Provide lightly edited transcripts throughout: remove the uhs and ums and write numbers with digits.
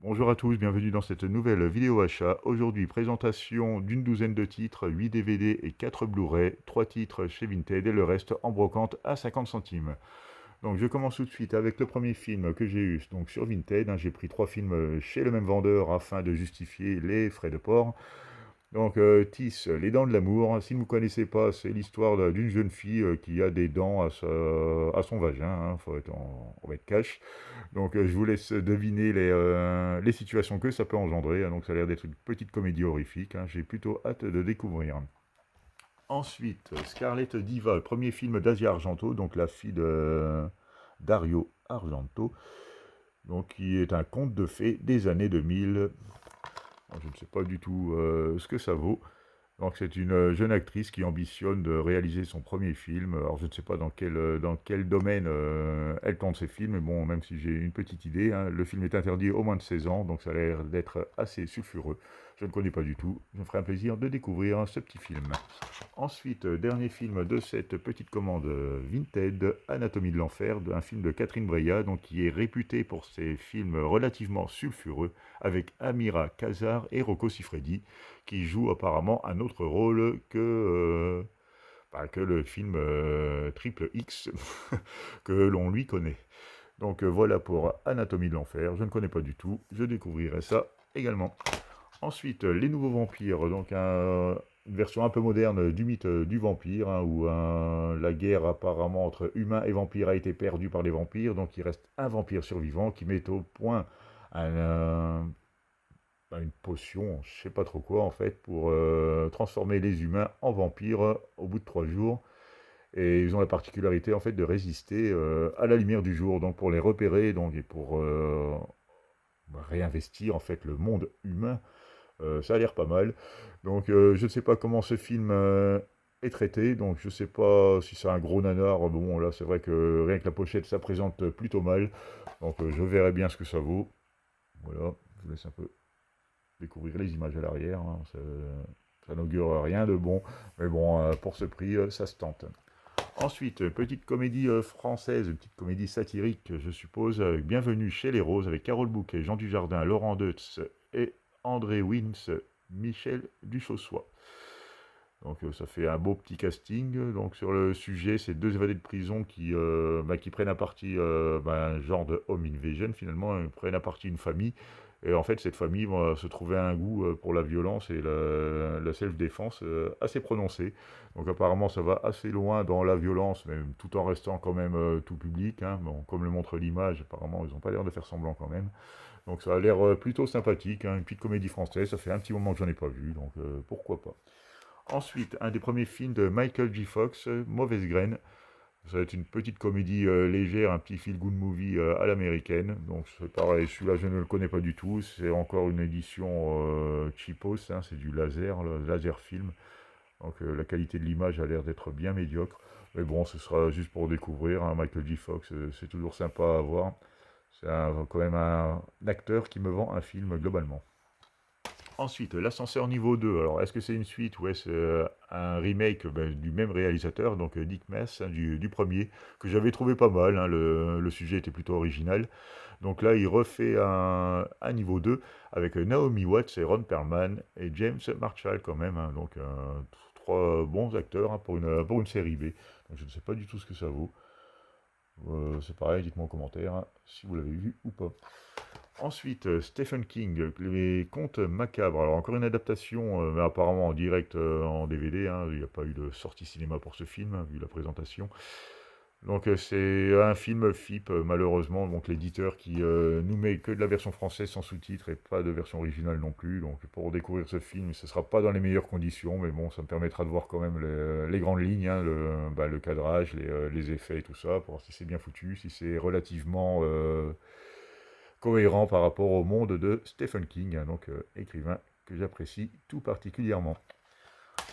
Bonjour à tous, bienvenue dans cette nouvelle vidéo achat. Aujourd'hui, présentation d'une douzaine de titres, 8 DVD et 4 Blu-ray, 3 titres chez Vinted et le reste en brocante à 50 centimes. Donc je commence tout de suite avec le premier film que j'ai eu donc sur Vinted. J'ai pris 3 films chez le même vendeur afin de justifier les frais de port. Donc, Tis, Les Dents de l'amour. Si vous ne connaissez pas, c'est l'histoire d'une jeune fille qui a des dents à son vagin. On va être cash. Donc, je vous laisse deviner les situations que ça peut engendrer. Donc, ça a l'air d'être une petite comédie horrifique. J'ai plutôt hâte de découvrir. Ensuite, Scarlett Diva, le premier film d'Asia Argento, donc la fille de Dario Argento, donc qui est un conte de fées des années 2000. Je ne sais pas du tout ce que ça vaut. Donc c'est une jeune actrice qui ambitionne de réaliser son premier film. Alors je ne sais pas dans quel domaine elle tourne ses films, mais bon, même si j'ai une petite idée, le film est interdit au moins de 16 ans, donc ça a l'air d'être assez sulfureux. Je ne connais pas du tout. Je me ferai un plaisir de découvrir ce petit film. Ensuite, dernier film de cette petite commande Vinted, Anatomie de l'enfer, un film de Catherine Breillat, donc qui est réputé pour ses films relativement sulfureux, avec Amira Kazar et Rocco Siffredi, qui jouent apparemment un autre rôle que le film Triple X que l'on lui connaît. Donc voilà pour Anatomie de l'enfer, je ne connais pas du tout, je découvrirai ça également. Ensuite, Les Nouveaux Vampires, donc une version un peu moderne du mythe du vampire, où la guerre apparemment entre humains et vampires a été perdue par les vampires, donc il reste un vampire survivant qui met au point une potion, je sais pas trop quoi en fait, pour transformer les humains en vampires au bout de 3 jours. Et ils ont la particularité en fait de résister à la lumière du jour, donc pour les repérer donc, et pour réinvestir en fait le monde humain. Ça a l'air pas mal. Donc je ne sais pas comment ce film est traité, donc je ne sais pas si c'est un gros nanar. Bon là c'est vrai que rien que la pochette ça présente plutôt mal. Donc je verrai bien ce que ça vaut. Voilà, je vous laisse un peu découvrir les images à l'arrière. Ça n'augure rien de bon. Mais bon, pour ce prix, ça se tente. Ensuite, petite comédie française, une petite comédie satirique, je suppose. Bienvenue chez les Roses avec Carole Bouquet, Jean Dujardin, Laurent Deutz et André Wins, Michel Duchossois. Donc ça fait un beau petit casting. Donc sur le sujet, c'est deux évadés de prison qui prennent à partie un genre de home invasion finalement, ils prennent à partie une famille. Et en fait, cette famille va se trouver un goût pour la violence et la self-défense assez prononcé. Donc apparemment, ça va assez loin dans la violence, mais tout en restant quand même tout public. Bon, comme le montre l'image, apparemment, ils n'ont pas l'air de faire semblant quand même. Donc ça a l'air plutôt sympathique, une petite comédie française. Ça fait un petit moment que j'en ai pas vu, donc pourquoi pas. Ensuite, un des premiers films de Michael J. Fox, Mauvaise Graine. Ça va être une petite comédie légère, un petit feel-good movie à l'américaine. Donc c'est pareil, celui-là je ne le connais pas du tout. C'est encore une édition cheapos, c'est du laser, le laser film. Donc la qualité de l'image a l'air d'être bien médiocre. Mais bon, ce sera juste pour découvrir. Michael J. Fox, c'est toujours sympa à voir. C'est quand même un acteur qui me vend un film globalement. Ensuite, l'ascenseur niveau 2. Alors, est-ce que c'est une suite ou est-ce un remake du même réalisateur, donc Dick Mess, du premier, que j'avais trouvé pas mal, le sujet était plutôt original. Donc là, il refait un niveau 2 avec Naomi Watts et Ron Perlman et James Marshall quand même. Donc, trois bons acteurs pour une série B. Donc, je ne sais pas du tout ce que ça vaut. C'est pareil, dites-moi en commentaire si vous l'avez vu ou pas. Ensuite, Stephen King, les contes macabres. Alors encore une adaptation, mais apparemment en direct en DVD. Il n'y a pas eu de sortie cinéma pour ce film, vu la présentation. Donc c'est un film FIP, malheureusement. Donc l'éditeur qui nous met que de la version française sans sous-titres et pas de version originale non plus. Donc pour découvrir ce film, ce ne sera pas dans les meilleures conditions, mais bon, ça me permettra de voir quand même les grandes lignes, le cadrage, les effets et tout ça, pour voir si c'est bien foutu, si c'est relativement cohérent par rapport au monde de Stephen King, donc écrivain que j'apprécie tout particulièrement.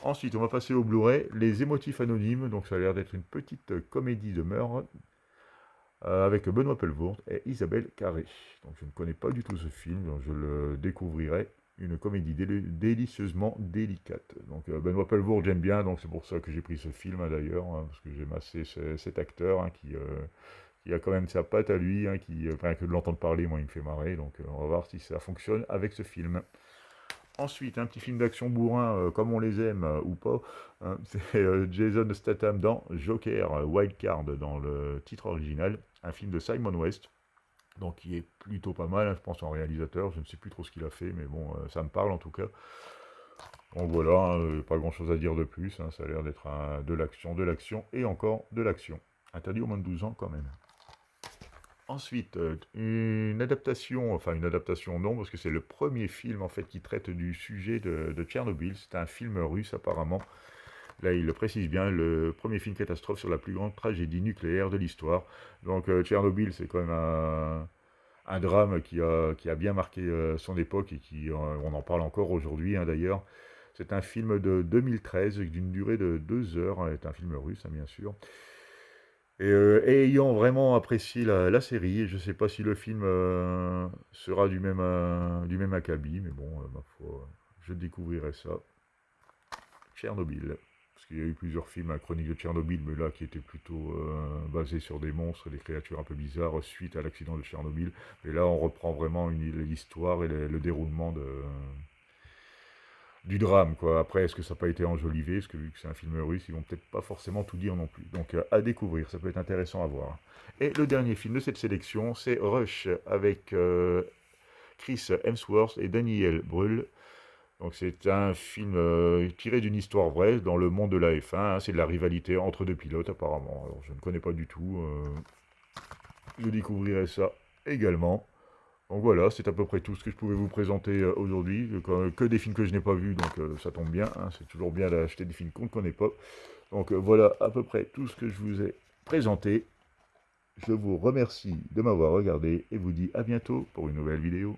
Ensuite, on va passer au Blu-ray, Les Émotifs Anonymes, donc ça a l'air d'être une petite comédie de meurtre avec Benoît Poelvoort et Isabelle Carré. Donc je ne connais pas du tout ce film, donc je le découvrirai. Une comédie délicieusement délicate. Donc Benoît Poelvoort j'aime bien, donc c'est pour ça que j'ai pris ce film d'ailleurs, parce que j'aime assez cet acteur qui a quand même sa patte à lui, hein, enfin, que de l'entendre parler, moi, il me fait marrer, donc on va voir si ça fonctionne avec ce film. Ensuite, un petit film d'action bourrin, comme on les aime ou pas, hein, c'est Jason Statham dans Joker, Wild Card dans le titre original, un film de Simon West, donc qui est plutôt pas mal, hein, je pense en réalisateur, je ne sais plus trop ce qu'il a fait, mais bon, ça me parle en tout cas. Donc voilà, hein, pas grand chose à dire de plus, hein, ça a l'air d'être de l'action et encore de l'action. Interdit au moins de 12 ans quand même. Ensuite, une adaptation non, parce que c'est le premier film en fait qui traite du sujet de Tchernobyl. C'est un film russe apparemment. Là, il le précise bien, le premier film catastrophe sur la plus grande tragédie nucléaire de l'histoire. Donc Tchernobyl, c'est quand même un drame qui a bien marqué son époque et on en parle encore aujourd'hui, hein, d'ailleurs. C'est un film de 2013 d'une durée de 2 heures. C'est un film russe, hein, bien sûr. Et ayant vraiment apprécié la série, je ne sais pas si le film sera du même acabit, mais bon, ma foi, je découvrirai ça. Tchernobyl. Parce qu'il y a eu plusieurs films, la chronique de Tchernobyl, mais là qui étaient plutôt basés sur des monstres, des créatures un peu bizarres suite à l'accident de Tchernobyl. Mais là, on reprend vraiment l'histoire et le déroulement du drame, quoi. Après, est-ce que ça n'a pas été enjolivé? Parce que vu que c'est un film russe, ils vont peut-être pas forcément tout dire non plus. Donc, à découvrir, ça peut être intéressant à voir. Et le dernier film de cette sélection, c'est Rush, avec Chris Hemsworth et Daniel Brühl. Donc, c'est un film tiré d'une histoire vraie dans le monde de la F1, hein. C'est de la rivalité entre deux pilotes, apparemment. Alors, je ne connais pas du tout. Je découvrirai ça également. Donc voilà, c'est à peu près tout ce que je pouvais vous présenter aujourd'hui. Que des films que je n'ai pas vus, donc ça tombe bien, hein. C'est toujours bien d'acheter des films qu'on ne connaît pas. Donc voilà à peu près tout ce que je vous ai présenté. Je vous remercie de m'avoir regardé et vous dis à bientôt pour une nouvelle vidéo.